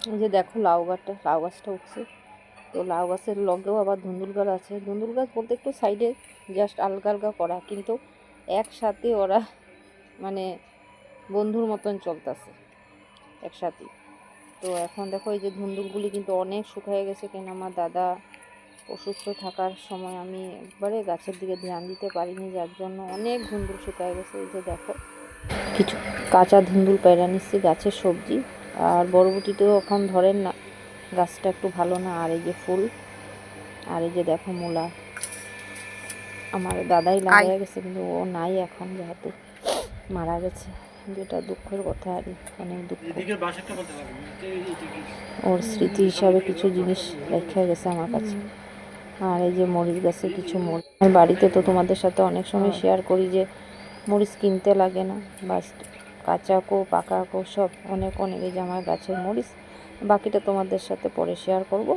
এই যে দেখো লাউ গাছটা উঠছে। তো লাউ গাছের লগেও আবার ধুন্দুল গাছ আছে। ধুন্দুল গাছ বলতে একটু সাইডে জাস্ট আলগা আলগা করা, কিন্তু একসাথে ওরা মানে বন্ধুর মতন চলতেছে একসাথে। তো এখন দেখো এই যে ধুন্দুলগুলি কিন্তু অনেক শুকিয়ে গেছে, কেন আমার দাদা অসুস্থ থাকার সময় আমি একবারে গাছের দিকে ধ্যান দিতে পারিনি, যার জন্য অনেক ধুন্দুল শুকিয়ে গেছে। এই যে দেখো কিছু কাঁচা ধুন্দুল পেড়া নিচ্ছি, গাছের সবজি। আর বরবটিতেও এখন ধরেন না, গাছটা একটু ভালো না। আর এই যে ফুল, আর এই যে দেখো মূলা আমার দাদাই লাগাই গেছে, কিন্তু ও নাই এখন, যেহেতু মারা গেছে। যেটা দুঃখের কথা, আর অনেক দুঃখ। ওর স্মৃতি হিসাবে কিছু জিনিস রেখে গেছে আমার কাছে। আর এই যে মরিচ গাছে কিছু মরিচ, আমার বাড়িতে তো তোমাদের সাথে অনেক সময় শেয়ার করি যে মরিচ কিনতে লাগে না, বাস কাঁচা কো পাকা কো সব অনেক অনেক। এই যে আমার গাছের মরিচ, বাকিটা তোমাদের সাথে পরে শেয়ার করব।